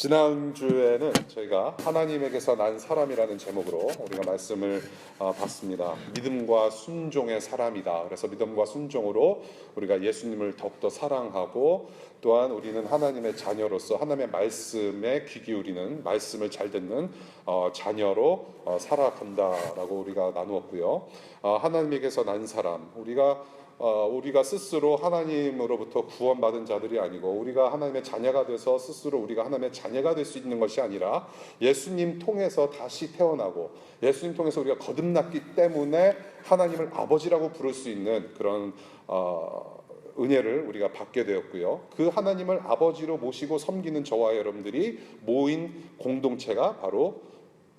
지난주에는 저희가 하나님에게서 난 사람이라는 제목으로 우리가 말씀을 봤습니다. 믿음과 순종의 사람이다. 그래서 믿음과 순종으로 우리가 예수님을 더욱더 사랑하고 또한 우리는 하나님의 자녀로서 하나님의 말씀에 귀 기울이는, 말씀을 잘 듣는 자녀로 살아간다라고 우리가 나누었고요. 하나님에게서 난 사람, 우리가 스스로 하나님으로부터 구원받은 자들이 아니고 우리가 하나님의 자녀가 돼서 스스로 우리가 하나님의 자녀가 될 수 있는 것이 아니라 예수님 통해서 다시 태어나고 예수님 통해서 우리가 거듭났기 때문에 하나님을 아버지라고 부를 수 있는 그런 은혜를 우리가 받게 되었고요. 그 하나님을 아버지로 모시고 섬기는 저와 여러분들이 모인 공동체가 바로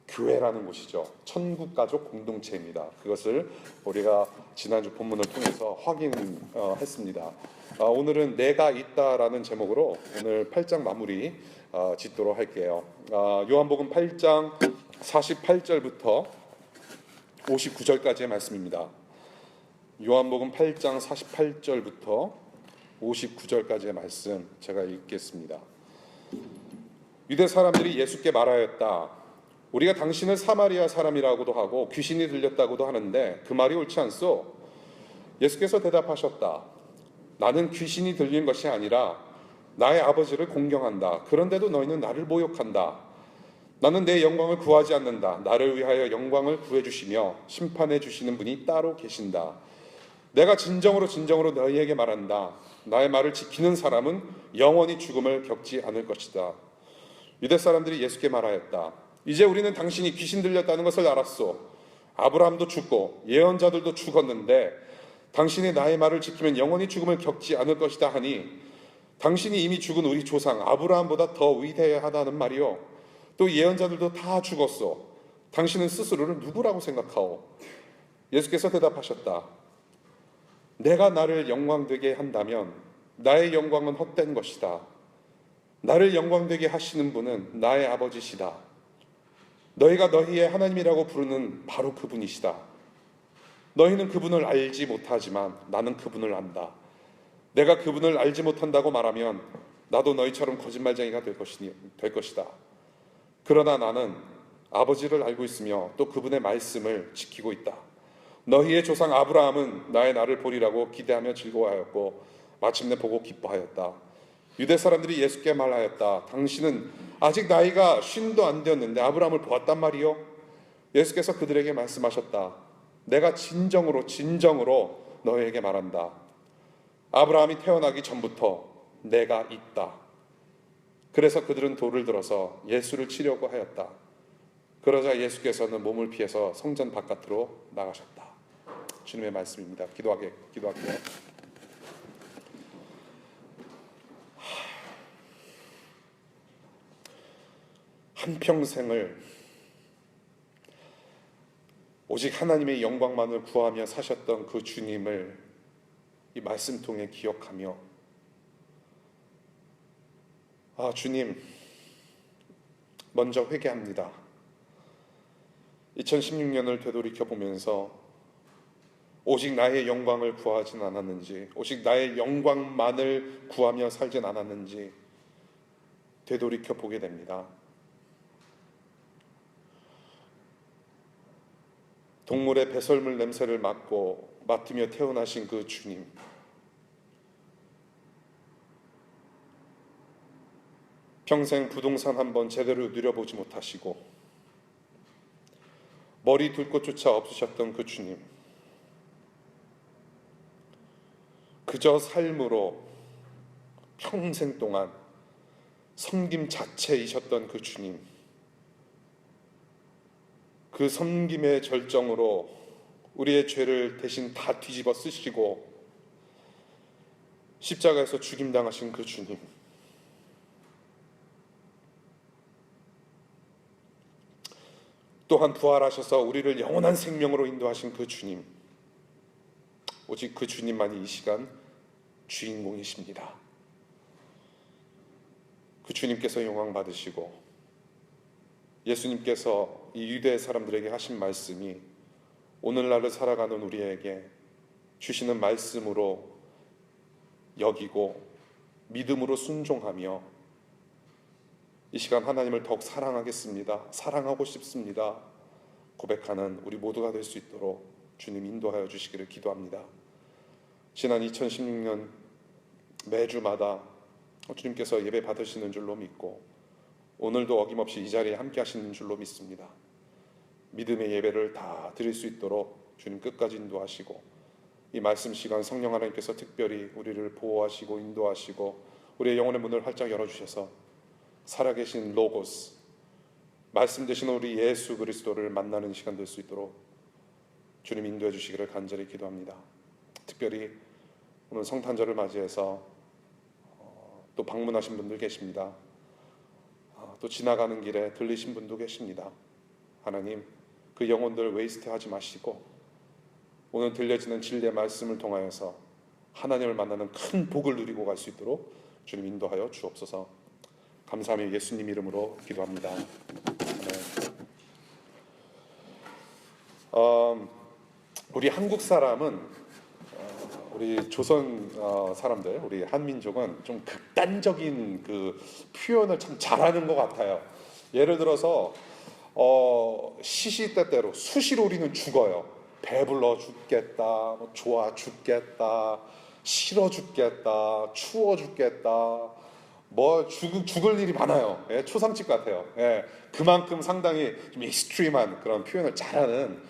교회라는 곳이죠. 천국 가족 공동체입니다. 그것을 우리가 지난주 본문을 통해서 확인했습니다. 오늘은 내가 있다라는 제목으로 오늘 8장 마무리 짓도록 할게요. 요한복음 8장 48절부터 59절까지의 말씀입니다. 요한복음 8장 48절부터 59절까지의 말씀 제가 읽겠습니다. 유대 사람들이 예수께 말하였다. 우리가 당신을 사마리아 사람이라고도 하고 귀신이 들렸다고도 하는데 그 말이 옳지 않소? 예수께서 대답하셨다. 나는 귀신이 들린 것이 아니라 나의 아버지를 공경한다. 그런데도 너희는 나를 모욕한다. 나는 내 영광을 구하지 않는다. 나를 위하여 영광을 구해주시며 심판해 주시는 분이 따로 계신다. 내가 진정으로 너희에게 말한다. 나의 말을 지키는 사람은 영원히 죽음을 겪지 않을 것이다. 유대 사람들이 예수께 말하였다. 이제 우리는 당신이 귀신 들렸다는 것을 알았소. 아브라함도 죽고 예언자들도 죽었는데 당신이 나의 말을 지키면 영원히 죽음을 겪지 않을 것이다 하니 당신이 이미 죽은 우리 조상 아브라함보다 더 위대하다는 말이요. 또 예언자들도 다 죽었소. 당신은 스스로를 누구라고 생각하오? 예수께서 대답하셨다. 내가 나를 영광되게 한다면 나의 영광은 헛된 것이다. 나를 영광되게 하시는 분은 나의 아버지시다. 너희가 너희의 하나님이라고 부르는 바로 그분이시다. 너희는 그분을 알지 못하지만 나는 그분을 안다. 내가 그분을 알지 못한다고 말하면 나도 너희처럼 거짓말쟁이가 될 것이다. 그러나 나는 아버지를 알고 있으며 또 그분의 말씀을 지키고 있다. 너희의 조상 아브라함은 나의 날을 보리라고 기대하며 즐거워하였고 마침내 보고 기뻐하였다. 유대 사람들이 예수께 말하였다. 당신은 아직 나이가 50도 안 되었는데 아브라함을 보았단 말이요? 예수께서 그들에게 말씀하셨다. 내가 진정으로 너희에게 말한다. 아브라함이 태어나기 전부터 내가 있다. 그래서 그들은 돌을 들어서 예수를 치려고 하였다. 그러자 예수께서는 몸을 피해서 성전 바깥으로 나가셨다. 주님의 말씀입니다. 기도할게요. 한평생을 오직 하나님의 영광만을 구하며 사셨던 그 주님을 이 말씀 통해 기억하며 주님 먼저 회개합니다. 2016년을 되돌이켜보면서 오직 나의 영광을 구하진 않았는지, 오직 나의 영광만을 구하며 살진 않았는지 되돌이켜보게 됩니다. 동물의 배설물 냄새를 맡으며 태어나신 그 주님, 평생 부동산 한번 제대로 누려보지 못하시고 머리 둘 곳조차 없으셨던 그 주님, 그저 삶으로 평생 동안 섬김 자체이셨던 그 주님, 그 섬김의 절정으로 우리의 죄를 대신 다 뒤집어 쓰시고 십자가에서 죽임당하신 그 주님, 또한 부활하셔서 우리를 영원한 생명으로 인도하신 그 주님, 오직 그 주님만이 이 시간 주인공이십니다. 그 주님께서 영광 받으시고 예수님께서 이 유대 사람들에게 하신 말씀이 오늘날을 살아가는 우리에게 주시는 말씀으로 여기고 믿음으로 순종하며 이 시간 하나님을 더욱 사랑하겠습니다, 사랑하고 싶습니다 고백하는 우리 모두가 될 수 있도록 주님 인도하여 주시기를 기도합니다. 지난 2016년 매주마다 주님께서 예배 받으시는 줄로 믿고 오늘도 어김없이 이 자리에 함께 하시는 줄로 믿습니다. 믿음의 예배를 다 드릴 수 있도록 주님 끝까지 인도하시고 이 말씀 시간 성령 하나님께서 특별히 우리를 보호하시고 인도하시고 우리의 영혼의 문을 활짝 열어주셔서 살아계신 로고스 말씀 되신 우리 예수 그리스도를 만나는 시간 될 수 있도록 주님 인도해 주시기를 간절히 기도합니다. 특별히 오늘 성탄절을 맞이해서 또 방문하신 분들 계십니다. 또 지나가는 길에 들리신 분도 계십니다. 하나님 그 영혼들 웨이스트하지 마시고 오늘 들려지는 진리의 말씀을 통하여서 하나님을 만나는 큰 복을 누리고 갈 수 있도록 주님 인도하여 주옵소서. 감사하며 예수님 이름으로 기도합니다. 우리 한국 사람은 우리 조선 사람들, 우리 한민족은 좀 극단적인 그 표현을 참 잘하는 것 같아요. 예를 들어서 시시때때로 수시로 우리는 죽어요. 배불러 죽겠다, 뭐 좋아 죽겠다, 싫어 죽겠다, 추워 죽겠다, 뭐 죽을 일이 많아요. 예, 초상집 같아요. 예, 그만큼 상당히 좀 익스트림한 그런 표현을 잘하는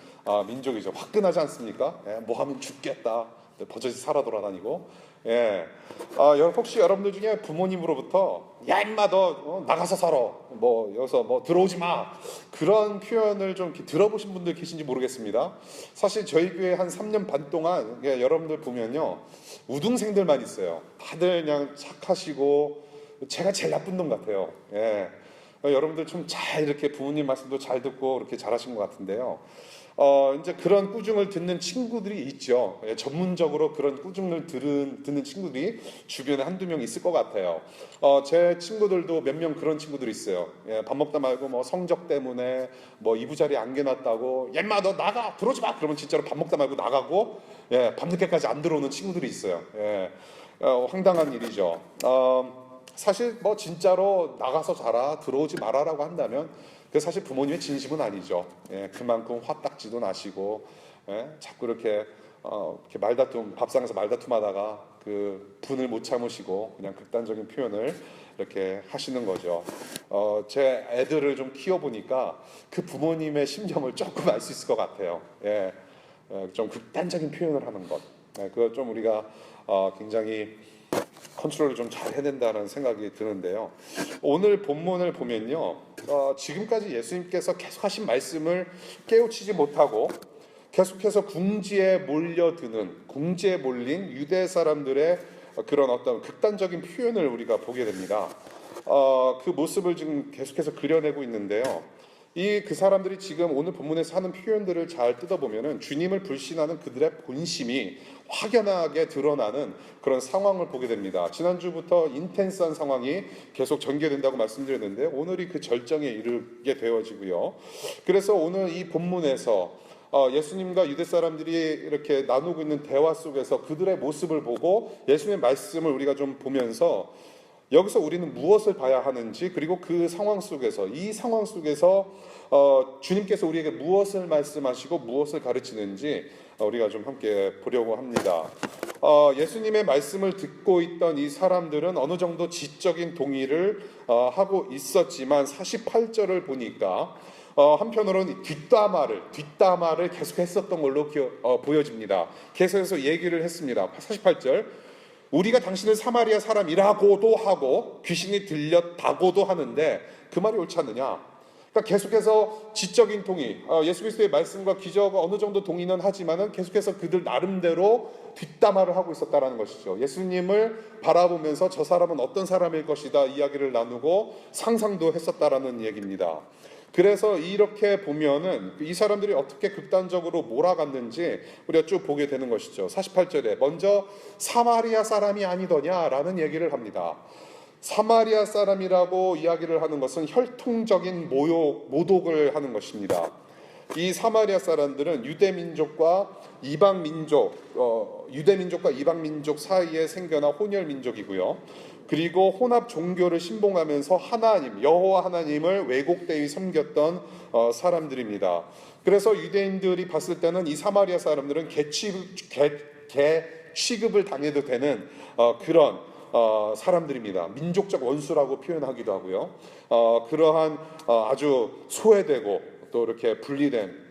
민족이죠. 화끈하지 않습니까? 예, 뭐 하면 죽겠다, 버젓이 살아 돌아다니고. 예, 혹시 여러분들 중에 부모님으로부터 야 임마 너 나가서 살아, 뭐 여기서 뭐 들어오지 마, 그런 표현을 좀 들어보신 분들 계신지 모르겠습니다. 사실 저희 교회 한 3년 반 동안 여러분들 보면요 우등생들만 있어요. 다들 그냥 착하시고 제가 제일 나쁜 놈 같아요. 예. 여러분들 좀 잘 이렇게 부모님 말씀도 잘 듣고 이렇게 잘하신 것 같은데요. 이제 그런 꾸중을 듣는 친구들이 있죠. 예, 전문적으로 그런 꾸중을 듣는 친구들이 주변에 한두 명 있을 것 같아요. 제 친구들도 몇 명 그런 친구들이 있어요. 예, 밥 먹다 말고 뭐 성적 때문에 뭐 이부자리에 안겨놨다고 야 임마 너 나가 들어오지 마 그러면 진짜로 밥 먹다 말고 나가고 예, 밤늦게까지 안 들어오는 친구들이 있어요. 예, 황당한 일이죠. 사실 뭐 진짜로 나가서 자라 들어오지 말아라고 한다면 그 사실 부모님의 진심은 아니죠. 예, 그만큼 화딱지도 나시고 예, 자꾸 이렇게 말다툼 밥상에서 말다툼하다가 그 분을 못 참으시고 그냥 극단적인 표현을 이렇게 하시는 거죠. 제 애들을 좀 키워보니까 그 부모님의 심정을 조금 알 수 있을 것 같아요. 예, 좀 극단적인 표현을 하는 것, 그거 좀 우리가 굉장히 컨트롤을 좀 잘 해낸다는 생각이 드는데요. 오늘 본문을 보면요, 지금까지 예수님께서 계속 하신 말씀을 깨우치지 못하고 계속해서 궁지에 몰린 유대 사람들의 그런 어떤 극단적인 표현을 우리가 보게 됩니다. 그 모습을 지금 계속해서 그려내고 있는데요. 그 사람들이 지금 오늘 본문에서 하는 표현들을 잘 뜯어보면은 주님을 불신하는 그들의 본심이 확연하게 드러나는 그런 상황을 보게 됩니다. 지난주부터 인텐스한 상황이 계속 전개된다고 말씀드렸는데 오늘이 그 절정에 이르게 되어지고요. 그래서 오늘 이 본문에서 예수님과 유대 사람들이 이렇게 나누고 있는 대화 속에서 그들의 모습을 보고 예수님의 말씀을 우리가 좀 보면서 여기서 우리는 무엇을 봐야 하는지, 그리고 이 상황 속에서 주님께서 우리에게 무엇을 말씀하시고 무엇을 가르치는지 우리가 좀 함께 보려고 합니다. 예수님의 말씀을 듣고 있던 이 사람들은 어느 정도 지적인 동의를 하고 있었지만 48절을 보니까 한편으로는 뒷담화를 계속 했었던 걸로 보여집니다. 계속해서 얘기를 했습니다. 48절, 우리가 당신을 사마리아 사람이라고도 하고 귀신이 들렸다고도 하는데 그 말이 옳지 않느냐. 그러니까 계속해서 지적인 동의, 예수 그리스도의 말씀과 기적과 어느 정도 동의는 하지만은 계속해서 그들 나름대로 뒷담화를 하고 있었다라는 것이죠. 예수님을 바라보면서 저 사람은 어떤 사람일 것이다 이야기를 나누고 상상도 했었다라는 얘기입니다. 그래서 이렇게 보면은 이 사람들이 어떻게 극단적으로 몰아갔는지 우리가 쭉 보게 되는 것이죠. 48절에 먼저 사마리아 사람이 아니더냐라는 얘기를 합니다. 사마리아 사람이라고 이야기를 하는 것은 혈통적인 모독을 하는 것입니다. 이 사마리아 사람들은 유대민족과 이방민족 사이에 생겨난 혼혈민족이고요. 그리고 혼합 종교를 신봉하면서 하나님, 여호와 하나님을 왜곡되이 섬겼던 사람들입니다. 그래서 유대인들이 봤을 때는 이 사마리아 사람들은 개 취급을 당해도 되는 그런 사람들입니다. 민족적 원수라고 표현하기도 하고요. 그러한 아주 소외되고 또 이렇게 분리된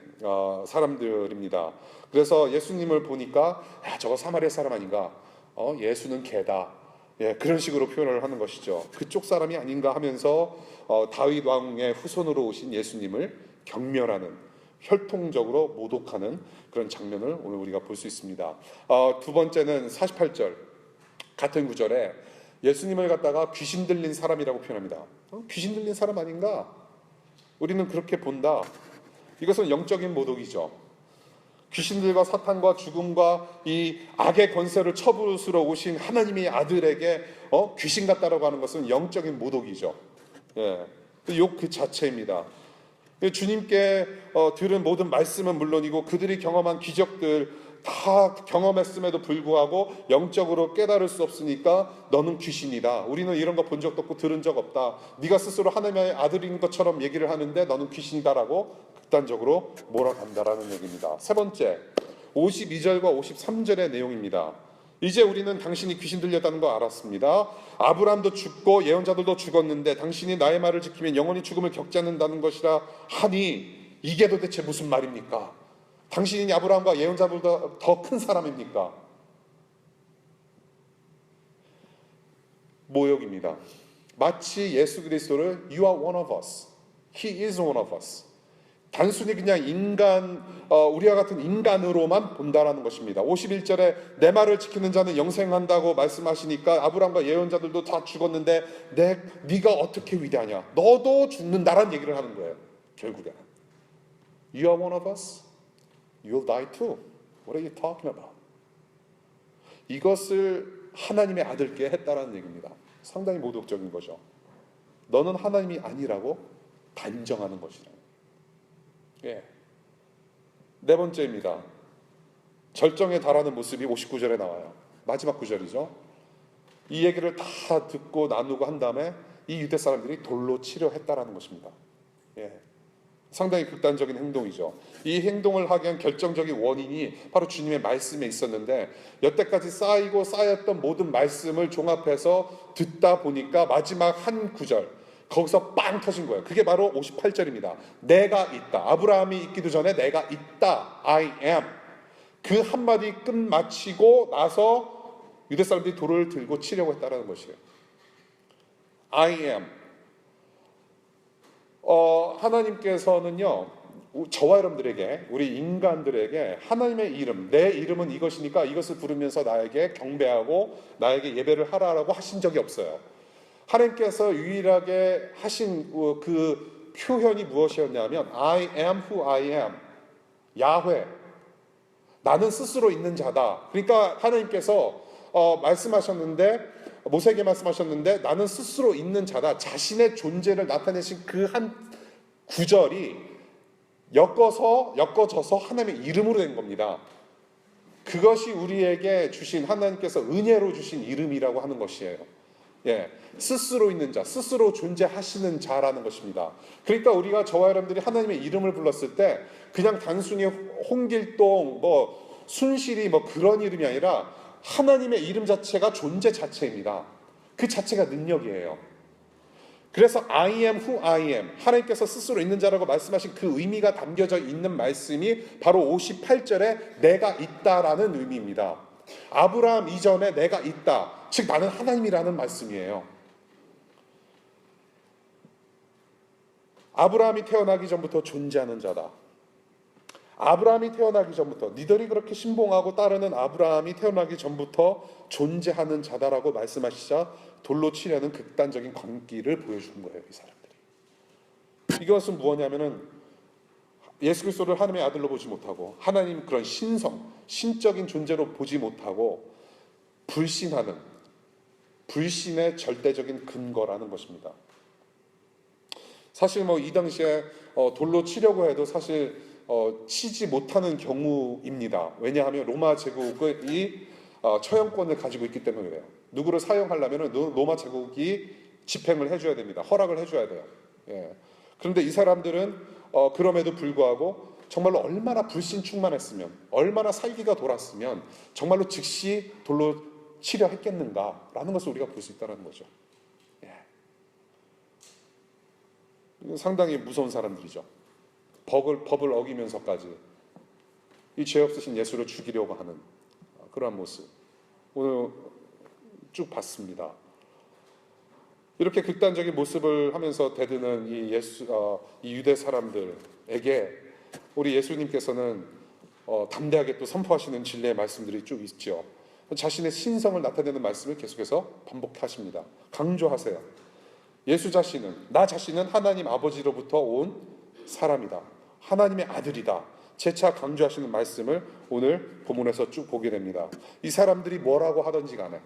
사람들입니다. 그래서 예수님을 보니까 야, 저거 사마리아 사람 아닌가? 예수는 개다. 예, 그런 식으로 표현을 하는 것이죠. 그쪽 사람이 아닌가 하면서 다윗 왕의 후손으로 오신 예수님을 경멸하는, 혈통적으로 모독하는 그런 장면을 오늘 우리가 볼 수 있습니다. 두 번째는 48절 같은 구절에 예수님을 갖다가 귀신 들린 사람이라고 표현합니다. 귀신 들린 사람 아닌가? 우리는 그렇게 본다. 이것은 영적인 모독이죠. 귀신들과 사탄과 죽음과 이 악의 권세를 처부수러 오신 하나님의 아들에게 귀신 같다라고 하는 것은 영적인 모독이죠. 예, 욕 그 자체입니다. 주님께 들은 모든 말씀은 물론이고 그들이 경험한 기적들 다 경험했음에도 불구하고 영적으로 깨달을 수 없으니까 너는 귀신이다. 우리는 이런 거 본 적도 없고 들은 적 없다. 네가 스스로 하나님의 아들인 것처럼 얘기를 하는데 너는 귀신이다라고 극단적으로 몰아간다라는 얘기입니다. 세 번째, 52절과 53절의 내용입니다. 이제 우리는 당신이 귀신 들렸다는 거 알았습니다. 아브라함도 죽고 예언자들도 죽었는데 당신이 나의 말을 지키면 영원히 죽음을 겪지 않는다는 것이라 하니 이게 도대체 무슨 말입니까? 당신이 아브라함과 예언자들보다 더 큰 사람입니까? 모욕입니다. 마치 예수 그리스도를 You are one of us. He is one of us. 단순히 그냥 인간, 우리와 같은 인간으로만 본다라는 것입니다. 51절에 내 말을 지키는 자는 영생한다고 말씀하시니까 아브라함과 예언자들도 다 죽었는데 네가 어떻게 위대하냐? 너도 죽는다라는 얘기를 하는 거예요. 결국에 You are one of us. You'll die too. What are you talking about? 이것을 하나님의 아들께 했다라는 얘기입니다. 상당히 모독적인 거죠. 너는 하나님이 아니라고 단정하는 것이다. 예. 네 번째입니다. 절정에 달하는 모습이 59절에 나와요. 마지막 구절이죠. 이 얘기를 다 듣고 나누고 한 다음에 이 유대 사람들이 돌로 치려 했다라는 것입니다. 예. 상당히 극단적인 행동이죠. 이 행동을 하게 한 결정적인 원인이 바로 주님의 말씀에 있었는데 여태까지 쌓이고 쌓였던 모든 말씀을 종합해서 듣다 보니까 마지막 한 구절 거기서 빵 터진 거예요. 그게 바로 58절입니다. 내가 있다. 아브라함이 있기도 전에 내가 있다. I am. 그 한마디 끝마치고 나서 유대 사람들이 돌을 들고 치려고 했다는 것이에요. I am. 하나님께서는요, 저와 여러분들에게, 우리 인간들에게 하나님의 이름, 내 이름은 이것이니까 이것을 부르면서 나에게 경배하고 나에게 예배를 하라라고 하신 적이 없어요. 하나님께서 유일하게 하신 그 표현이 무엇이었냐면 I am who I am. 야훼. 나는 스스로 있는 자다. 그러니까 하나님께서 말씀하셨는데 모세에게 말씀하셨는데 나는 스스로 있는 자다. 자신의 존재를 나타내신 그 한 구절이 엮어져서 하나님의 이름으로 된 겁니다. 그것이 우리에게 주신 하나님께서 은혜로 주신 이름이라고 하는 것이에요. 예, 스스로 있는 자, 스스로 존재하시는 자라는 것입니다. 그러니까 우리가 저와 여러분들이 하나님의 이름을 불렀을 때 그냥 단순히 홍길동, 순실이 그런 이름이 아니라 하나님의 이름 자체가 존재 자체입니다. 그 자체가 능력이에요. 그래서 I am who I am. 하나님께서 스스로 있는 자라고 말씀하신 그 의미가 담겨져 있는 말씀이 바로 58절에 내가 있다라는 의미입니다. 아브라함 이전에 내가 있다. 즉 나는 하나님이라는 말씀이에요. 아브라함이 태어나기 전부터 존재하는 자다. 아브라함이 태어나기 전부터 니들이 그렇게 신봉하고 따르는 아브라함이 태어나기 전부터 존재하는 자다라고 말씀하시자 돌로 치려는 극단적인 광기를 보여주는 거예요. 이 사람들이. 이것은 무엇이냐면은 예수 그리스도를 하나님의 아들로 보지 못하고 하나님 그런 신적인 존재로 보지 못하고 불신하는 불신의 절대적인 근거라는 것입니다. 사실 이 당시에 돌로 치려고 해도 사실 치지 못하는 경우입니다. 왜냐하면 로마 제국이 처형권을 가지고 있기 때문에 그래요. 누구를 사용하려면 로마 제국이 집행을 해줘야 됩니다. 허락을 해줘야 돼요. 예. 그런데 이 사람들은 그럼에도 불구하고 정말로 얼마나 불신충만했으면, 얼마나 살기가 돌았으면 정말로 즉시 돌로 치려 했겠는가라는 것을 우리가 볼 수 있다는 거죠. 예. 상당히 무서운 사람들이죠. 법을 어기면서까지 이 죄 없으신 예수를 죽이려고 하는 그러한 모습 오늘 쭉 봤습니다. 이렇게 극단적인 모습을 하면서 대드는 이 유대 사람들에게 우리 예수님께서는 담대하게 또 선포하시는 진리의 말씀들이 쭉 있죠. 자신의 신성을 나타내는 말씀을 계속해서 반복하십니다. 강조하세요. 나 자신은 하나님 아버지로부터 온 사람이다. 하나님의 아들이다. 재차 강조하시는 말씀을 오늘 본문에서 쭉 보게 됩니다. 이 사람들이 뭐라고 하든지 간에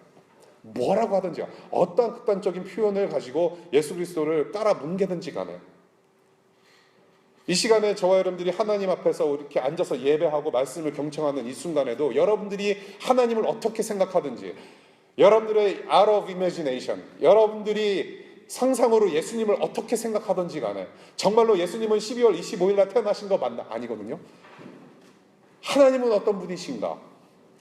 어떠한 극단적인 표현을 가지고 예수 그리스도를 깔아 뭉개든지 간에 이 시간에 저와 여러분들이 하나님 앞에서 이렇게 앉아서 예배하고 말씀을 경청하는 이 순간에도 여러분들이 하나님을 어떻게 생각하든지, 여러분들의 out of imagination, 여러분들이 상상으로 예수님을 어떻게 생각하든지 간에 정말로 예수님은 12월 25일 날 태어나신 거 아니거든요. 하나님은 어떤 분이신가?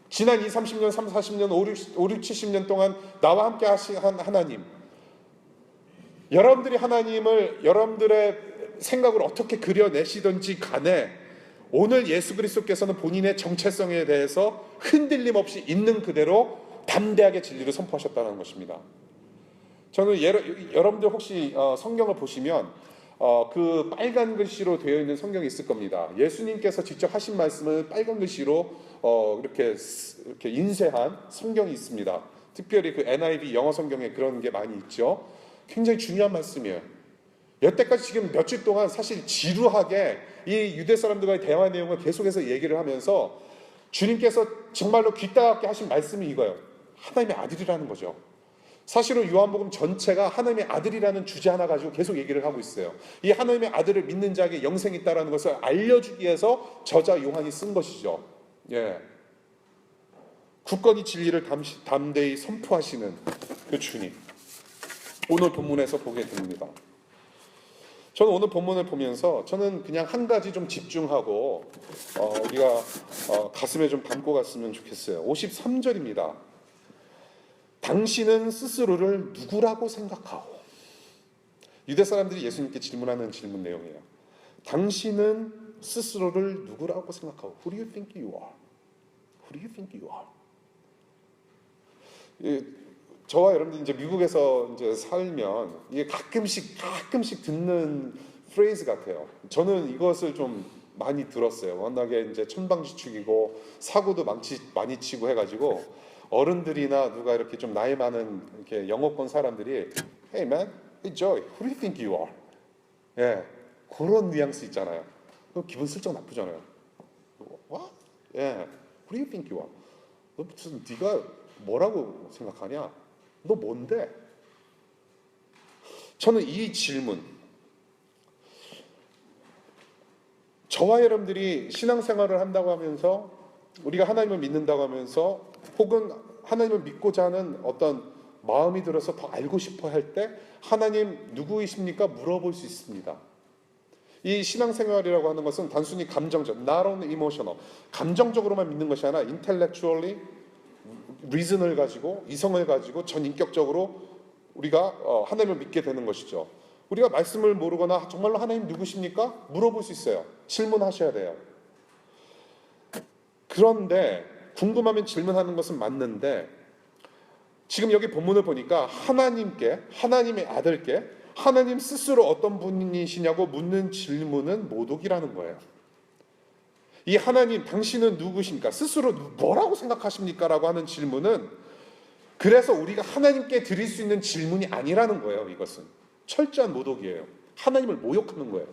지난 20, 30년, 30, 40년, 5, 6, 70년 동안 나와 함께 하신 하나님, 여러분들이 하나님을 여러분들의 생각을 어떻게 그려내시든지 간에 오늘 예수 그리스도께서는 본인의 정체성에 대해서 흔들림 없이 있는 그대로 담대하게 진리를 선포하셨다는 것입니다. 저는 여러분들 혹시 성경을 보시면 그 빨간 글씨로 되어 있는 성경이 있을 겁니다. 예수님께서 직접 하신 말씀을 빨간 글씨로 이렇게 인쇄한 성경이 있습니다. 특별히 그 NIV 영어 성경에 그런 게 많이 있죠. 굉장히 중요한 말씀이에요. 여태까지 지금 며칠 동안 사실 지루하게 이 유대 사람들과의 대화 내용을 계속해서 얘기를 하면서 주님께서 정말로 귀따갑게 하신 말씀이 이거예요. 하나님의 아들이라는 거죠. 사실은 요한복음 전체가 하나님의 아들이라는 주제 하나 가지고 계속 얘기를 하고 있어요. 이 하나님의 아들을 믿는 자에게 영생이 있다는 것을 알려주기 위해서 저자 요한이 쓴 것이죠. 예. 굳건히 진리를 담대히 선포하시는 그 주님, 오늘 본문에서 보게 됩니다. 저는 오늘 본문을 보면서 저는 그냥 한 가지 좀 집중하고 우리가 가슴에 좀 담고 갔으면 좋겠어요. 53절입니다. 당신은 스스로를 누구라고 생각하오? 유대 사람들이 예수님께 질문하는 질문 내용이에요. 당신은 스스로를 누구라고 생각하오? Who do you think you are? Who do you think you are? 저와 여러분들 이제 미국에서 이제 살면 이게 가끔씩 듣는 프레이즈 같아요. 저는 이것을 좀 많이 들었어요. 워낙에 이제 천방지축이고 사고도 많이 치고 해가지고 어른들이나 누가 이렇게 좀 나이 많은 이렇게 영어권 사람들이 Hey man, hey Joey, who do you think you are? 예, 그런 뉘앙스 있잖아요. 그럼 기분 슬쩍 나쁘잖아요. What? 예, who do you think you are? 너 무슨 네가 뭐라고 생각하냐? 너 뭔데? 저는 이 질문, 저와 여러분들이 신앙생활을 한다고 하면서 우리가 하나님을 믿는다고 하면서 혹은 하나님을 믿고자 하는 어떤 마음이 들어서 더 알고 싶어 할 때 하나님 누구이십니까? 물어볼 수 있습니다. 이 신앙생활이라고 하는 것은 단순히 감정적, not only emotional, 감정적으로만 믿는 것이 아니라 intellectually, reason을 가지고, 이성을 가지고 전인격적으로 우리가 하나님을 믿게 되는 것이죠. 우리가 말씀을 모르거나 정말로 하나님 누구십니까? 물어볼 수 있어요. 질문하셔야 돼요. 그런데 궁금하면 질문하는 것은 맞는데 지금 여기 본문을 보니까 하나님의 아들께 하나님 스스로 어떤 분이시냐고 묻는 질문은 모독이라는 거예요. 이 하나님, 당신은 누구십니까? 스스로 뭐라고 생각하십니까? 라고 하는 질문은 그래서 우리가 하나님께 드릴 수 있는 질문이 아니라는 거예요. 이것은 철저한 모독이에요. 하나님을 모욕하는 거예요.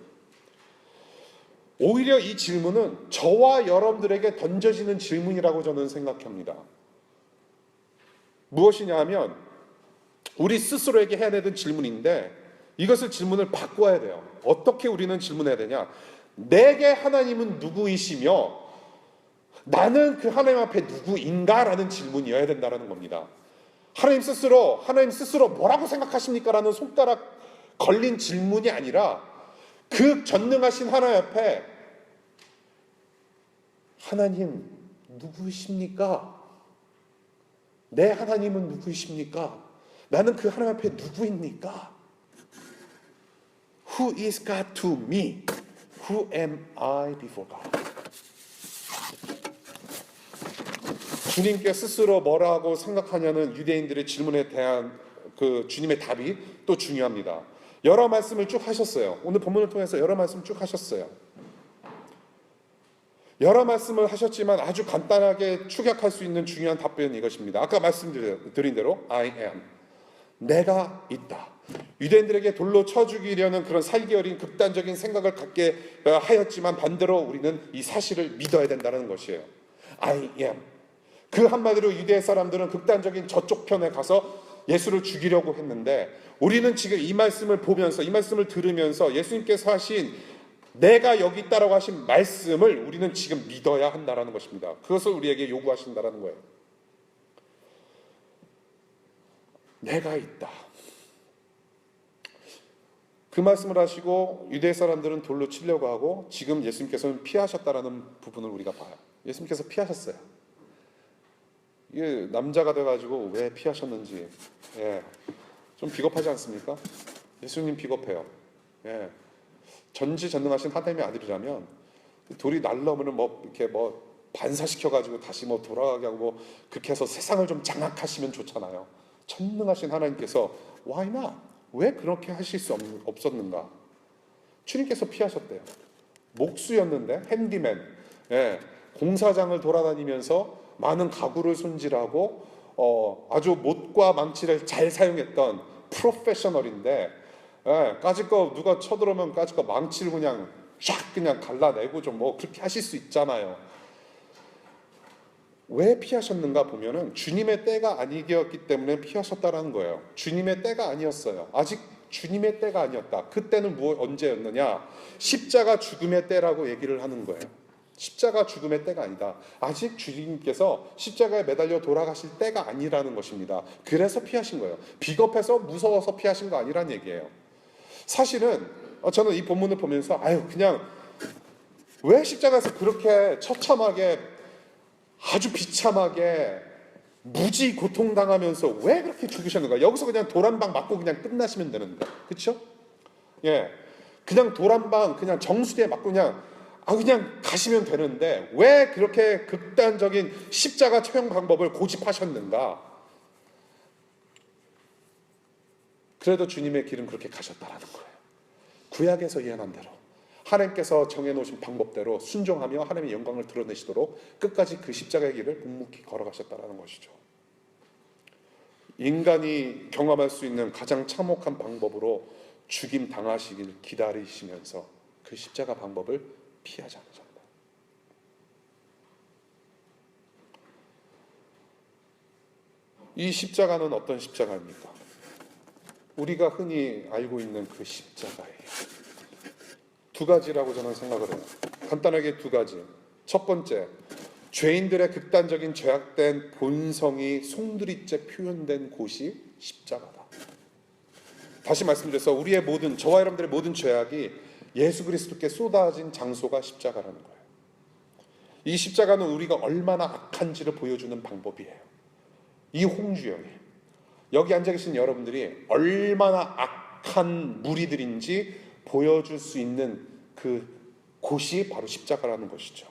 오히려 이 질문은 저와 여러분들에게 던져지는 질문이라고 저는 생각합니다. 무엇이냐 하면 우리 스스로에게 해야 되는 질문인데 이것을 질문을 바꿔야 돼요. 어떻게 우리는 질문해야 되냐? 내게 하나님은 누구이시며 나는 그 하나님 앞에 누구인가? 라는 질문이어야 된다는 겁니다. 하나님 스스로 뭐라고 생각하십니까? 라는 손가락 걸린 질문이 아니라 그 전능하신 하나님 앞에 하나님 누구이십니까? 내 하나님은 누구이십니까? 나는 그 하나님 앞에 누구입니까? Who is God to me? Who am I before God? 주님께 스스로 뭐라고 생각하냐는 유대인들의 질문에 대한 그 주님의 답이 또 중요합니다. 여러 말씀을 쭉 하셨어요. 오늘 본문을 통해서 여러 말씀 쭉 하셨어요. 여러 말씀을 하셨지만 아주 간단하게 축약할 수 있는 중요한 답변이 이것입니다. 아까 말씀드린 대로 I am. 내가 있다. 유대인들에게 돌로 쳐 죽이려는 그런 살기 어린 극단적인 생각을 갖게 하였지만 반대로 우리는 이 사실을 믿어야 된다는 것이에요. I am. 그 한마디로 유대 사람들은 극단적인 저쪽 편에 가서 예수를 죽이려고 했는데 우리는 지금 이 말씀을 보면서 이 말씀을 들으면서 예수님께서 하신 내가 여기 있다라고 하신 말씀을 우리는 지금 믿어야 한다라는 것입니다. 그것을 우리에게 요구하신다라는 거예요. 내가 있다. 그 말씀을 하시고 유대 사람들은 돌로 치려고 하고 지금 예수님께서는 피하셨다라는 부분을 우리가 봐요. 예수님께서 피하셨어요. 이게 남자가 돼가지고 왜 피하셨는지 좀 비겁하지 않습니까? 예수님 비겁해요. 전지전능하신 하나님의 아들이라면 돌이 날라오면 뭐 이렇게 뭐 반사시켜가지고 다시 뭐 돌아가게 하고 뭐 그렇게 해서 세상을 좀 장악하시면 좋잖아요. 전능하신 하나님께서 why not? 왜 그렇게 하실 수 없었는가? 주님께서 피하셨대요. 목수였는데 핸디맨, 공사장을 돌아다니면서 많은 가구를 손질하고 아주 못과 망치를 잘 사용했던 프로페셔널인데 까짓거 누가 쳐들어오면 까짓거 망치를 그냥 샥 그냥 갈라내고 좀 뭐 그렇게 하실 수 있잖아요. 왜 피하셨는가 보면은 주님의 때가 아니었기 때문에 피하셨다라는 거예요. 주님의 때가 아니었어요. 아직 주님의 때가 아니었다. 그때는 언제였느냐? 십자가 죽음의 때라고 얘기를 하는 거예요. 십자가 죽음의 때가 아니다. 아직 주님께서 십자가에 매달려 돌아가실 때가 아니라는 것입니다. 그래서 피하신 거예요. 비겁해서 무서워서 피하신 거 아니란 얘기예요. 사실은 저는 이 본문을 보면서 그냥 왜 십자가에서 그렇게 처참하게 아주 비참하게 무지 고통당하면서 왜 그렇게 죽으셨는가? 여기서 그냥 돌 한 방 맞고 그냥 끝나시면 되는데, 그렇죠? 그냥 돌 한 방 그냥 정수리에 맞고 그냥 가시면 되는데 왜 그렇게 극단적인 십자가 처형 방법을 고집하셨는가? 그래도 주님의 길은 그렇게 가셨다라는 거예요. 구약에서 예언한 대로 하나님께서 정해놓으신 방법대로 순종하며 하나님의 영광을 드러내시도록 끝까지 그 십자가의 길을 묵묵히 걸어가셨다는 것이죠. 인간이 경험할 수 있는 가장 참혹한 방법으로 죽임 당하시길 기다리시면서 그 십자가 방법을 피하지 않으셨다. 이 십자가는 어떤 십자가입니까? 우리가 흔히 알고 있는 그 십자가예요. 두 가지라고 저는 생각을 해요. 간단하게 두 가지. 첫 번째, 죄인들의 극단적인 죄악된 본성이 송두리째 표현된 곳이 십자가다. 다시 말씀드려서 우리의 저와 여러분들의 모든 죄악이 예수 그리스도께 쏟아진 장소가 십자가라는 거예요. 이 십자가는 우리가 얼마나 악한지를 보여주는 방법이에요. 이 홍주영이 여기 앉아 계신 여러분들이 얼마나 악한 무리들인지 보여줄 수 있는 그 곳이 바로 십자가라는 것이죠.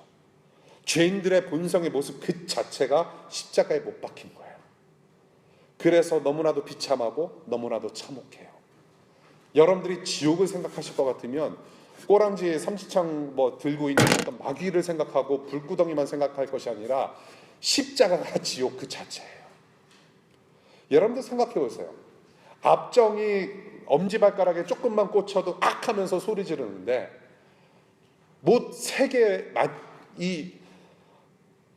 죄인들의 본성의 모습 그 자체가 십자가에 못 박힌 거예요. 그래서 너무나도 비참하고 너무나도 참혹해요. 여러분들이 지옥을 생각하실 것 같으면 꼬랑지에 삼지창 들고 있는 어떤 마귀를 생각하고 불구덩이만 생각할 것이 아니라 십자가가 지옥 그 자체예요. 여러분들 생각해 보세요. 압정이 엄지발가락에 조금만 꽂혀도 악 하면서 소리 지르는데 못 세 개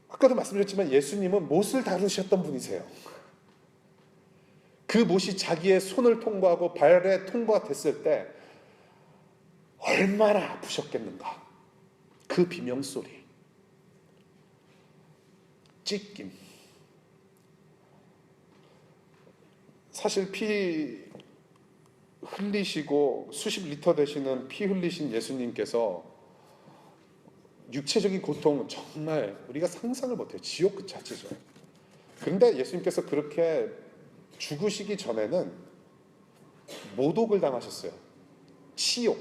아까도 말씀드렸지만 예수님은 못을 다루셨던 분이세요. 그 못이 자기의 손을 통과하고 발에 통과됐을 때 얼마나 아프셨겠는가. 그 비명소리, 찢김. 사실 피 흘리시고 수십 리터 되시는 피 흘리신 예수님께서 육체적인 고통 정말 우리가 상상을 못해요. 지옥 그 자체죠. 그런데 예수님께서 그렇게 죽으시기 전에는 모독을 당하셨어요. 치욕.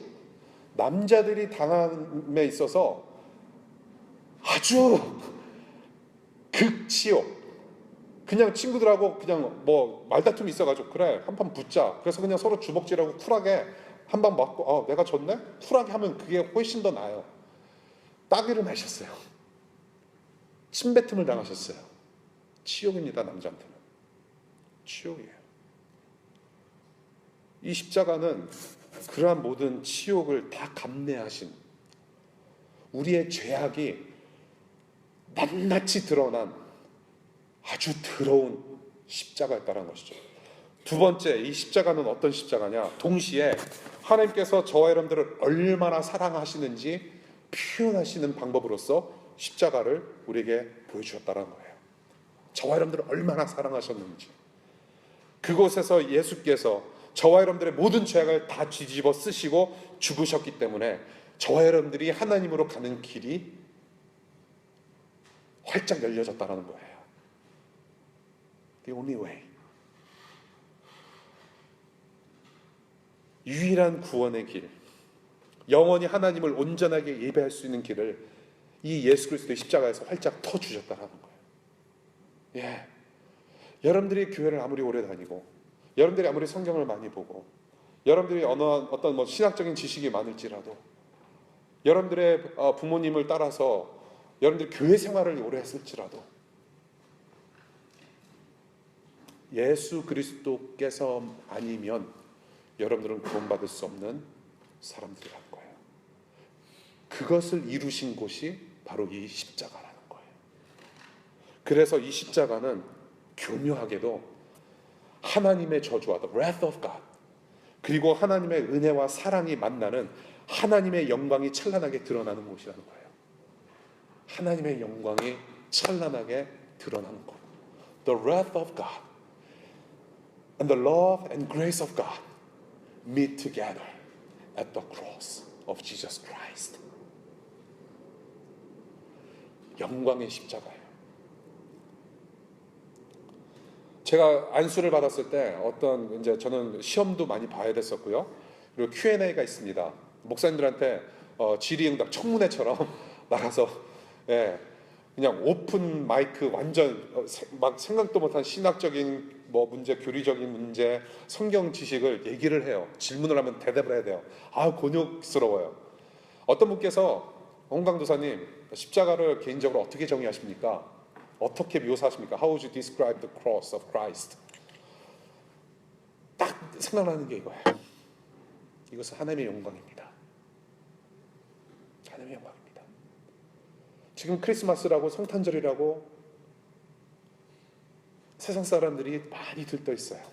남자들이 당함에 있어서 아주 극치욕. 그냥 친구들하고 그냥 뭐 말다툼이 있어가지고 그래 한판 붙자. 그래서 그냥 서로 주먹질하고 쿨하게 한 방 맞고 내가 졌네? 쿨하게 하면 그게 훨씬 더 나아요. 따귀를 마셨어요. 침뱉음을 당하셨어요. 치욕입니다. 남자한테는 치욕이에요. 이 십자가는 그러한 모든 치욕을 다 감내하신 우리의 죄악이 낱낱이 드러난 아주 더러운 십자가였다는 것이죠. 두 번째, 이 십자가는 어떤 십자가냐? 동시에 하나님께서 저와 여러분들을 얼마나 사랑하시는지 표현하시는 방법으로서 십자가를 우리에게 보여주셨다는 거예요. 저와 여러분들을 얼마나 사랑하셨는지. 그곳에서 예수께서 저와 여러분들의 모든 죄악을 다 뒤집어 쓰시고 죽으셨기 때문에 저와 여러분들이 하나님으로 가는 길이 활짝 열려졌다는 거예요. The only way. 유일한 구원의 길, 영원히 하나님을 온전하게 예배할 수 있는 길을 이 예수 그리스도의 십자가에서 활짝 터주셨다는 거예요. 예. 여러분들이 교회를 아무리 오래 다니고, 여러분들이 아무리 성경을 많이 보고, 여러분들이 어떤 뭐 신학적인 지식이 많을지라도, 여러분들의 부모님을 따라서 여러분들이 교회 생활을 오래 했을지라도, 예수 그리스도께서 아니면 여러분들은 구원받을 수 없는 사람들이라는 거예요. 그것을 이루신 곳이 바로 이 십자가라는 거예요. 그래서 이 십자가는 교묘하게도 하나님의 저주와 the wrath of God, 그리고 하나님의 은혜와 사랑이 만나는 하나님의 영광이 찬란하게 드러나는 곳이라는 거예요. 하나님의 영광이 찬란하게 드러나는 곳. The wrath of God and the love and grace of God meet together at the cross of Jesus Christ. 영광의 십자가예요. 제가 안수를 받았을 때 이제 저는 시험도 많이 봐야 됐었고요. 그리고 Q&A가 있습니다. 목사님들한테 질의응답 청문회처럼 나가서 그냥 오픈 마이크 완전 막 생각도 못한 신학적인 문제, 교리적인 문제, 성경 지식을 얘기를 해요. 질문을 하면 대답을 해야 돼요. 곤욕스러워요. 어떤 분께서 홍강도사님 십자가를 개인적으로 어떻게 정의하십니까? 어떻게 묘사하십니까? How would you describe the cross of Christ? 딱 생각나는 게 이거예요. 이것은 하나님의 영광입니다. 하나님의 영광입니다. 지금 크리스마스라고 성탄절이라고 세상 사람들이 많이 들떠 있어요.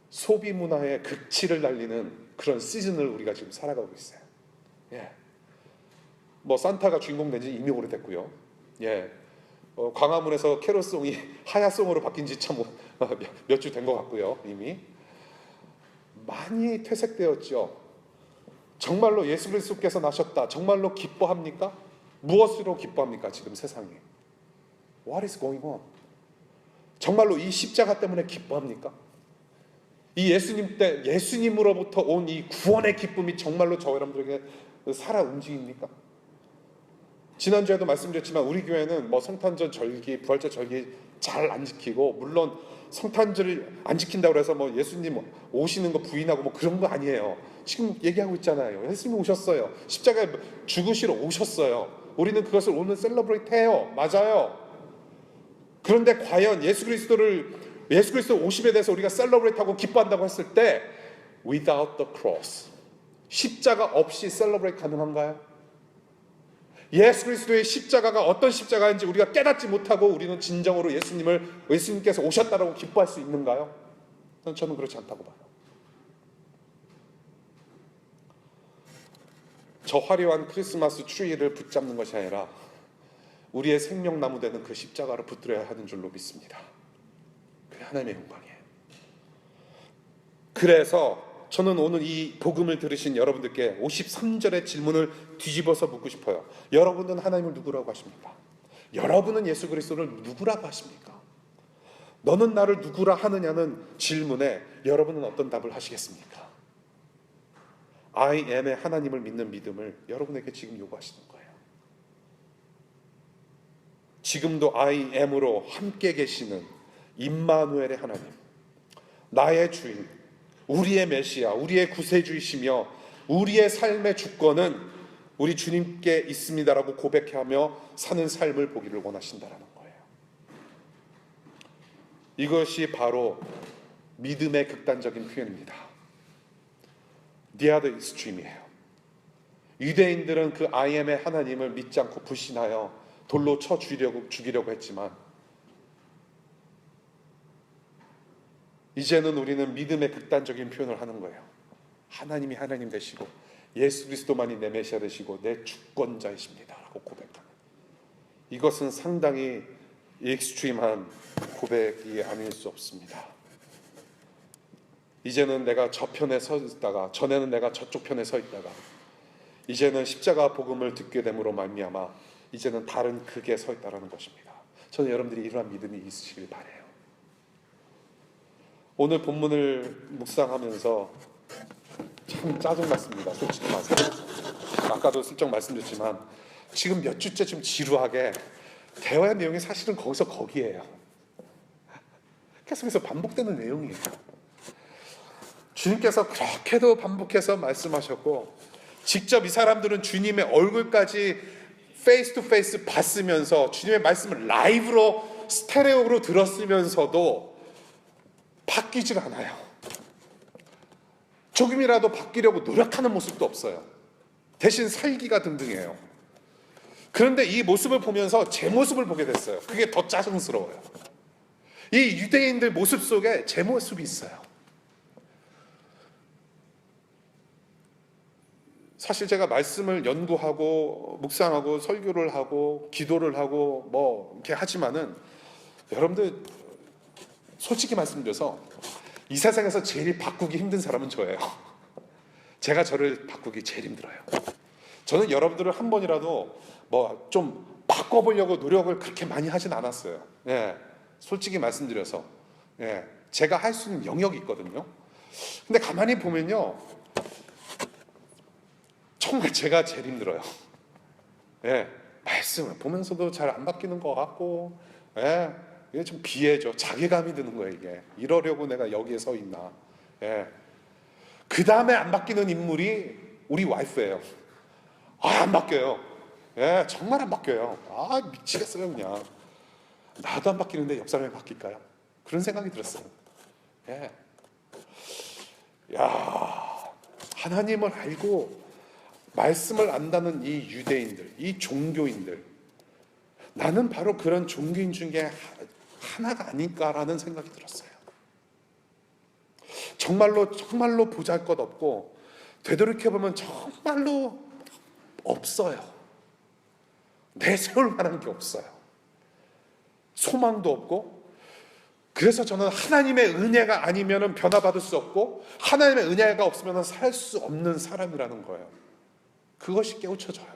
소비 문화의 극치를 날리는 그런 시즌을 우리가 지금 살아가고 있어요. 산타가 주인공 된 지 이미 오래됐고요. 광화문에서 캐롤송이 하야송으로 바뀐 지 참 몇 주 된 것 같고요. 이미 많이 퇴색되었죠. 정말로 예수 그리스도께서 나셨다, 정말로 기뻐합니까? 무엇으로 기뻐합니까? 지금 세상이 What is going on? 정말로 이 십자가 때문에 기뻐합니까? 이 예수님으로부터 온 이 구원의 기쁨이 정말로 저 여러분들에게 살아 움직입니까? 지난주에도 말씀드렸지만 우리 교회는 성탄절 절기, 부활절 절기 잘 안 지키고, 물론 성탄절을 안 지킨다고 해서 예수님 오시는 거 부인하고 그런 거 아니에요. 지금 얘기하고 있잖아요. 예수님 오셨어요. 십자가에 죽으시러 오셨어요. 우리는 그것을 오늘 셀러브레이트 해요. 맞아요. 그런데 과연 예수 그리스도 오심에 대해서 우리가 셀러브레이트하고 기뻐한다고 했을 때 without the cross, 십자가 없이 셀러브레이트 가능한가요? 예수 그리스도의 십자가가 어떤 십자가인지 우리가 깨닫지 못하고 우리는 진정으로 예수님께서 오셨다라고 기뻐할 수 있는가요? 저는 그렇지 않다고 봐요. 저 화려한 크리스마스 트리를 붙잡는 것이 아니라 우리의 생명나무 되는 그 십자가를 붙들어야 하는 줄로 믿습니다. 그게 하나님의 영광이에요. 그래서 저는 오늘 이 복음을 들으신 여러분들께 53절의 질문을 뒤집어서 묻고 싶어요. 여러분은 하나님을 누구라고 하십니까? 여러분은 예수 그리스도를 누구라고 하십니까? 너는 나를 누구라 하느냐는 질문에 여러분은 어떤 답을 하시겠습니까? I am의 하나님을 믿는 믿음을 여러분에게 지금 요구하시는 거예요. 지금도 I am으로 함께 계시는 임마누엘의 하나님, 나의 주인, 우리의 메시아, 우리의 구세주이시며 우리의 삶의 주권은 우리 주님께 있습니다라고 고백하며 사는 삶을 보기를 원하신다라는 거예요. 이것이 바로 믿음의 극단적인 표현입니다. The other extreme이에요. 유대인들은 그 I am의 하나님을 믿지 않고 불신하여 돌로 쳐 죽이려고 했지만 이제는 우리는 믿음의 극단적인 표현을 하는 거예요. 하나님이 하나님 되시고 예수 그리스도만이 내 메시아 되시고 내 주권자이십니다 라고 고백하는, 이것은 상당히 익스트림한 고백이 아닐 수 없습니다. 이제는 내가 저 편에 서 있다가 전에는 내가 저쪽 편에 서 있다가 이제는 십자가 복음을 듣게 됨으로 말미암아 이제는 다른 극에 서 있다라는 것입니다. 저는 여러분들이 이러한 믿음이 있으시길 바라요. 오늘 본문을 묵상하면서 참 짜증났습니다. 솔직히 말씀드려서. 아까도 슬쩍 말씀드렸지만 지금 몇 주째 좀 지루하게 대화의 내용이 사실은 거기에요. 계속해서 반복되는 내용이에요. 주님께서 그렇게도 반복해서 말씀하셨고 직접 이 사람들은 주님의 얼굴까지 페이스 투 페이스 봤으면서 주님의 말씀을 라이브로 스테레오로 들었으면서도 바뀌질 않아요. 조금이라도 바뀌려고 노력하는 모습도 없어요. 대신 살기가 등등해요. 그런데 이 모습을 보면서 제 모습을 보게 됐어요. 그게 더 짜증스러워요. 이 유대인들 모습 속에 제 모습이 있어요. 사실 제가 말씀을 연구하고 묵상하고 설교를 하고 기도를 하고 뭐 이렇게 하지만은 여러분들 솔직히 말씀드려서 이 세상에서 제일 바꾸기 힘든 사람은 저예요. 제가 저를 바꾸기 제일 힘들어요. 저는 여러분들을 한 번이라도 뭐 좀 바꿔보려고 노력을 그렇게 많이 하진 않았어요. 예, 솔직히 말씀드려서 제가 할 수 있는 영역이 있거든요. 근데 가만히 보면요, 정말 제가 제일 힘들어요. 말씀을 보면서도 잘 안 바뀌는 것 같고, 이게 좀 비애죠. 자괴감이 드는 거예요. 이게 이러려고 내가 여기에 서 있나. 그 다음에 안 바뀌는 인물이 우리 와이프예요. 안 바뀌어요. 정말 안 바뀌어요. 미치겠어요 그냥. 나도 안 바뀌는데 옆 사람이 바뀔까요? 그런 생각이 들었어요. 하나님을 알고 말씀을 안다는 이 유대인들, 이 종교인들, 나는 바로 그런 종교인 중에 하나가 아닐까라는 생각이 들었어요. 정말로 보잘것없고 되돌이켜보면 정말로 없어요. 내세울 만한 게 없어요. 소망도 없고. 그래서 저는 하나님의 은혜가 아니면 변화받을 수 없고 하나님의 은혜가 없으면 살 수 없는 사람이라는 거예요. 그것이 깨우쳐져요.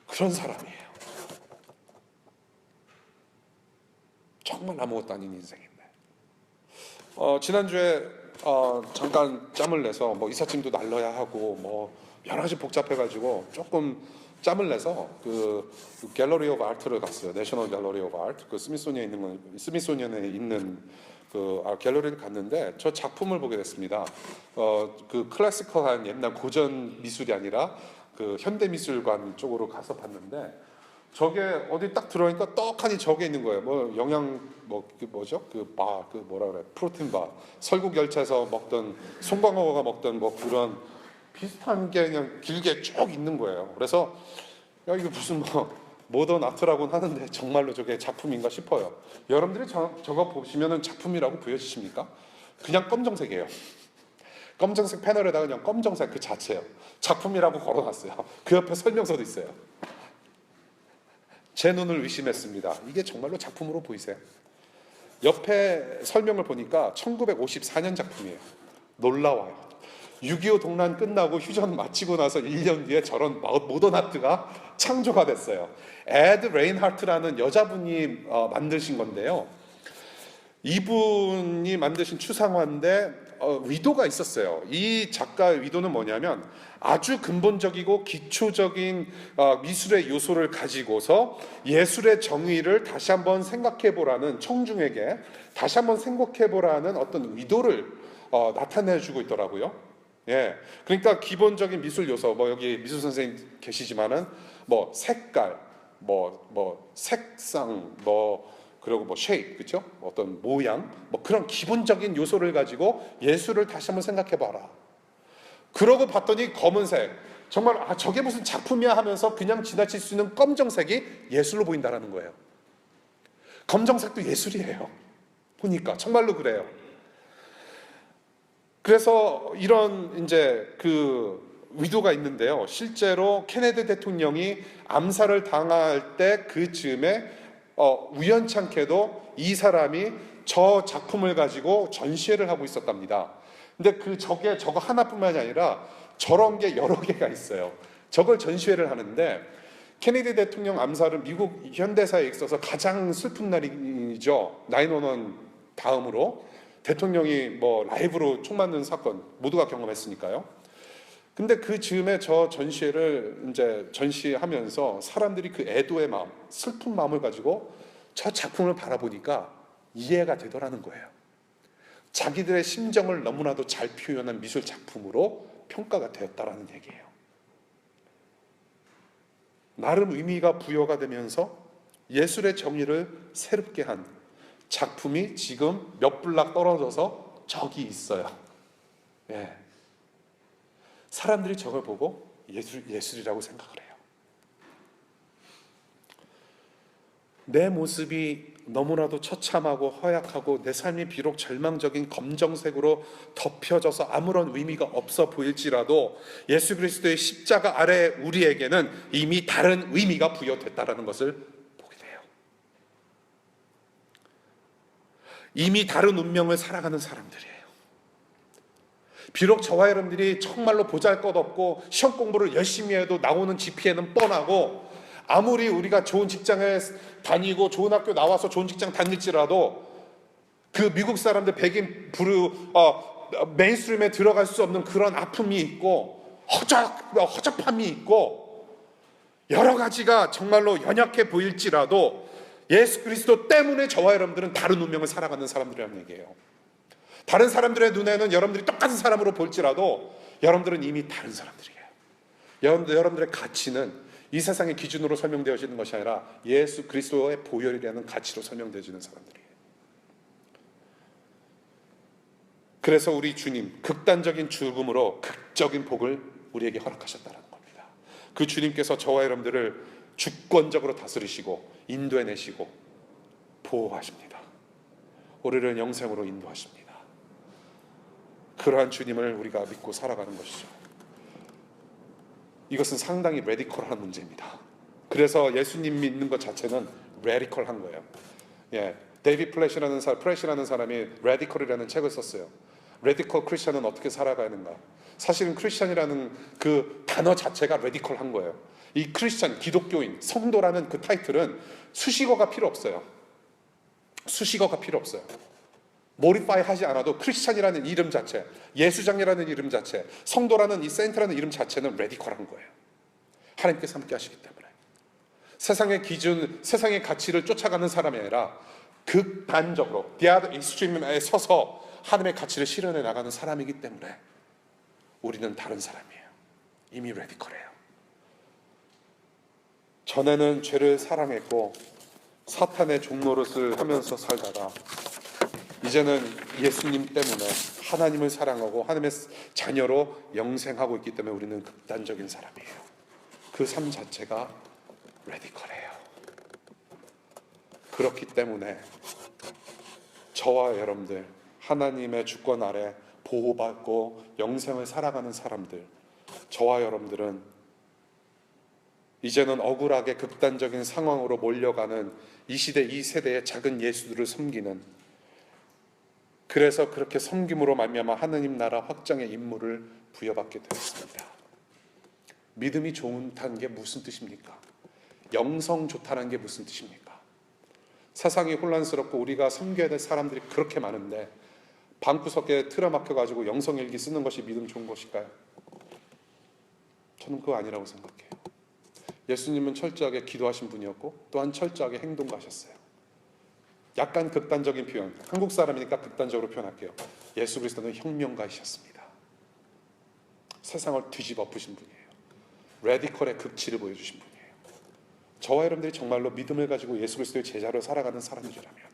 그런 사람이에요. 정말 아무것도 아닌 인생인데. 지난주에 잠깐 짬을 내서 뭐 이삿짐도 날러야 하고 뭐 여러 가지 복잡해가지고 조금 짬을 내서 그 갤러리 오브 아트를 갔어요. 내셔널 갤러리 오브 아트, 그 스미소니언에 있는 그 갤러리를 갔는데 저 작품을 보게 됐습니다. 그 클래시컬한 옛날 고전 미술이 아니라 그 현대 미술관 쪽으로 가서 봤는데 저게 어디 딱 들어가니까 떡하니 저게 있는 거예요. 뭐 영양 그 뭐죠? 그 뭐라 그래? 프로틴 바. 설국 열차에서 먹던 송강호가 먹던 뭐 그런 비슷한 게 그냥 길게 쭉 있는 거예요. 그래서 이거 무슨 뭐 모던 아트라고는 하는데 정말로 저게 작품인가 싶어요. 여러분들이 저거 보시면은 작품이라고 보여지십니까? 그냥 검정색이에요. 검정색 패널에다가 그냥 검정색 그 자체예요. 작품이라고 걸어놨어요. 그 옆에 설명서도 있어요. 제 눈을 의심했습니다. 이게 정말로 작품으로 보이세요? 옆에 설명을 보니까 1954년 작품이에요. 놀라워요. 6.25 동란 끝나고 휴전 마치고 나서 1년 뒤에 저런 모던 아트가 창조가 됐어요. 에드 레인하트라는 여자분이 만드신 건데요. 이분이 만드신 추상화인데 의도가 있었어요. 이 작가의 의도는 뭐냐면 아주 근본적이고 기초적인 미술의 요소를 가지고서 예술의 정의를 다시 한번 생각해 보라는, 청중에게 다시 한번 생각해 보라는 어떤 의도를 나타내주고 있더라고요. 예, 그러니까 기본적인 미술 요소, 뭐 여기 미술 선생님 계시지만은 뭐 색깔, 뭐 색상, 그리고 뭐 쉐입, 그렇죠? 어떤 모양, 뭐 그런 기본적인 요소를 가지고 예술을 다시 한번 생각해 봐라. 그러고 봤더니 검은색, 정말 저게 무슨 작품이야 하면서 그냥 지나칠 수 있는 검정색이 예술로 보인다라는 거예요. 검정색도 예술이에요. 보니까 정말로 그래요. 그래서 이런 이제 그 의도가 있는데요. 실제로 케네디 대통령이 암살을 당할 때 그 즈음에 우연찮게도 이 사람이 저 작품을 가지고 전시회를 하고 있었답니다. 근데 저거 하나뿐만이 아니라 저런 게 여러 개가 있어요. 저걸 전시회를 하는데, 케네디 대통령 암살은 미국 현대사에 있어서 가장 슬픈 날이죠. 9/11 다음으로 대통령이 뭐 라이브로 총 맞는 사건 모두가 경험했으니까요. 근데 그 즈음에 저 전시회를 이제 전시하면서 사람들이 그 애도의 마음, 슬픈 마음을 가지고 저 작품을 바라보니까 이해가 되더라는 거예요. 자기들의 심정을 너무나도 잘 표현한 미술 작품으로 평가가 되었다라는 얘기예요. 나름 의미가 부여가 되면서 예술의 정의를 새롭게 한 작품이 지금 몇 블락 떨어져서 저기 있어요. 예. 사람들이 저걸 보고 예술이라고 생각을 해요. 내 모습이 너무나도 처참하고 허약하고 내 삶이 비록 절망적인 검정색으로 덮여져서 아무런 의미가 없어 보일지라도 예수 그리스도의 십자가 아래 우리에게는 이미 다른 의미가 부여됐다는 것을 보게 돼요. 이미 다른 운명을 살아가는 사람들이에요. 비록 저와 여러분들이 정말로 보잘것없고 시험 공부를 열심히 해도 나오는 GPA는 뻔하고, 아무리 우리가 좋은 직장에 다니고 좋은 학교 나와서 좋은 직장 다닐지라도 그 미국 사람들 백인 메인스트림에 들어갈 수 없는 그런 아픔이 있고 허접함이 있고 여러 가지가 정말로 연약해 보일지라도 예수 그리스도 때문에 저와 여러분들은 다른 운명을 살아가는 사람들이라는 얘기예요. 다른 사람들의 눈에는 여러분들이 똑같은 사람으로 볼지라도 여러분들은 이미 다른 사람들이에요. 여러분들의 가치는 이 세상의 기준으로 설명되어지는 것이 아니라 예수 그리스도의 보혈이라는 가치로 설명되어지는 사람들이에요. 그래서 우리 주님, 극단적인 죽음으로 극적인 복을 우리에게 허락하셨다는 겁니다. 그 주님께서 저와 여러분들을 주권적으로 다스리시고 인도해내시고 보호하십니다. 우리를 영생으로 인도하십니다. 그러한 주님을 우리가 믿고 살아가는 것이죠. 이것은 상당히 레디컬한 문제입니다. 그래서 예수님 믿는 것 자체는 레디컬한 거예요. 예, 데이비드 프레시라는 사람이 레디컬이라는 책을 썼어요. 레디컬 크리스천은 어떻게 살아가는가? 사실은 크리스천이라는 그 단어 자체가 레디컬한 거예요. 이 크리스천, 기독교인, 성도라는 그 타이틀은 수식어가 필요 없어요. 수식어가 필요 없어요. 모디파이 하지 않아도 크리스찬이라는 이름 자체, 예수장이라는 이름 자체, 성도라는 이 센터라는 이름 자체는 레디컬한 거예요. 하나님께서 함께 하시기 때문에. 세상의 기준, 세상의 가치를 쫓아가는 사람이 아니라 극단적으로 the other extreme에 서서 하나님의 가치를 실현해 나가는 사람이기 때문에 우리는 다른 사람이에요. 이미 레디컬해요. 전에는 죄를 사랑했고 사탄의 종노릇을 하면서 살다가 이제는 예수님 때문에 하나님을 사랑하고 하나님의 자녀로 영생하고 있기 때문에 우리는 극단적인 사람이에요. 그 삶 자체가 레디컬해요. 그렇기 때문에 저와 여러분들, 하나님의 주권 아래 보호받고 영생을 살아가는 사람들, 저와 여러분들은 이제는 억울하게 극단적인 상황으로 몰려가는 이 시대, 이 세대의 작은 예수들을 섬기는 그래서 그렇게 섬김으로 말미암아 하느님 나라 확장의 임무를 부여받게 되었습니다. 믿음이 좋다는 게 무슨 뜻입니까? 영성 좋다는 게 무슨 뜻입니까? 세상이 혼란스럽고 우리가 섬겨야 될 사람들이 그렇게 많은데 방구석에 틀어막혀가지고 영성일기 쓰는 것이 믿음 좋은 것일까요? 저는 그거 아니라고 생각해요. 예수님은 철저하게 기도하신 분이었고 또한 철저하게 행동가셨어요. 약간 극단적인 표현, 한국 사람이니까 극단적으로 표현할게요. 예수 그리스도는 혁명가이셨습니다. 세상을 뒤집어 엎으신 분이에요. 레디컬의 극치를 보여주신 분이에요. 저와 여러분들이 정말로 믿음을 가지고 예수 그리스도의 제자로 살아가는 사람들이라면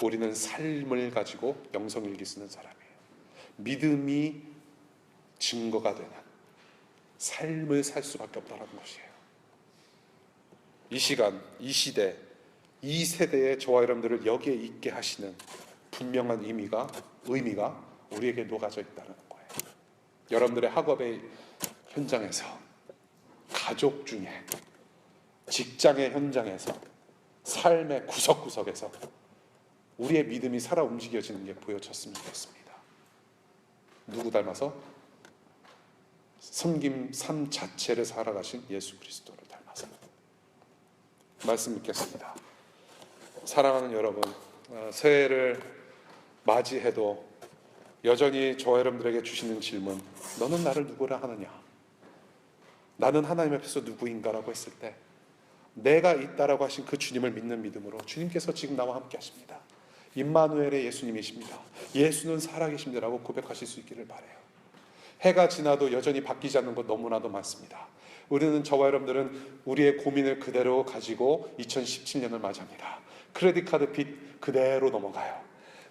우리는 삶을 가지고 영성일기 쓰는 사람이에요. 믿음이 증거가 되는 삶을 살 수밖에 없다는 것이에요. 이 시간, 이 시대, 이 세대의 저와 여러분들을 여기에 있게 하시는 분명한 의미가 우리에게 녹아져 있다는 거예요. 여러분들의 학업의 현장에서, 가족 중에, 직장의 현장에서, 삶의 구석구석에서 우리의 믿음이 살아 움직여지는 게 보여졌으면 좋겠습니다. 누구 닮아서? 섬김 삶 자체를 살아가신 예수 그리스도를 닮아서. 말씀 믿겠습니다. 사랑하는 여러분, 새해를 맞이해도 여전히 저와 여러분들에게 주시는 질문, 너는 나를 누구라 하느냐? 나는 하나님 앞에서 누구인가라고 했을 때 내가 있다라고 하신 그 주님을 믿는 믿음으로 주님께서 지금 나와 함께 하십니다. 임마누엘의 예수님이십니다. 예수는 살아계십니다라고 고백하실 수 있기를 바라요. 해가 지나도 여전히 바뀌지 않는 것 너무나도 많습니다. 우리는, 저와 여러분들은 우리의 고민을 그대로 가지고 2017년을 맞이합니다. 크레딧 카드 빚 그대로 넘어가요.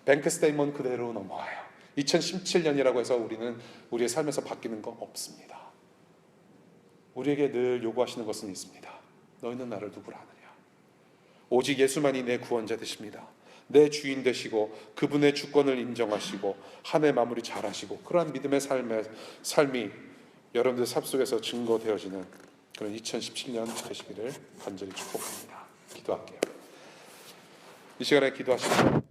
뱅크 스테이먼트 그대로 넘어가요. 2017년이라고 해서 우리는 우리의 삶에서 바뀌는 거 없습니다. 우리에게 늘 요구하시는 것은 있습니다. 너희는 나를 누구라 하느냐? 오직 예수만이 내 구원자 되십니다. 내 주인 되시고 그분의 주권을 인정하시고 한 해 마무리 잘하시고, 그러한 믿음의 삶이 여러분들 삶 속에서 증거되어지는 그런 2017년 되시기를 간절히 축복합니다. 기도할게요. 이 시간에 기도하시고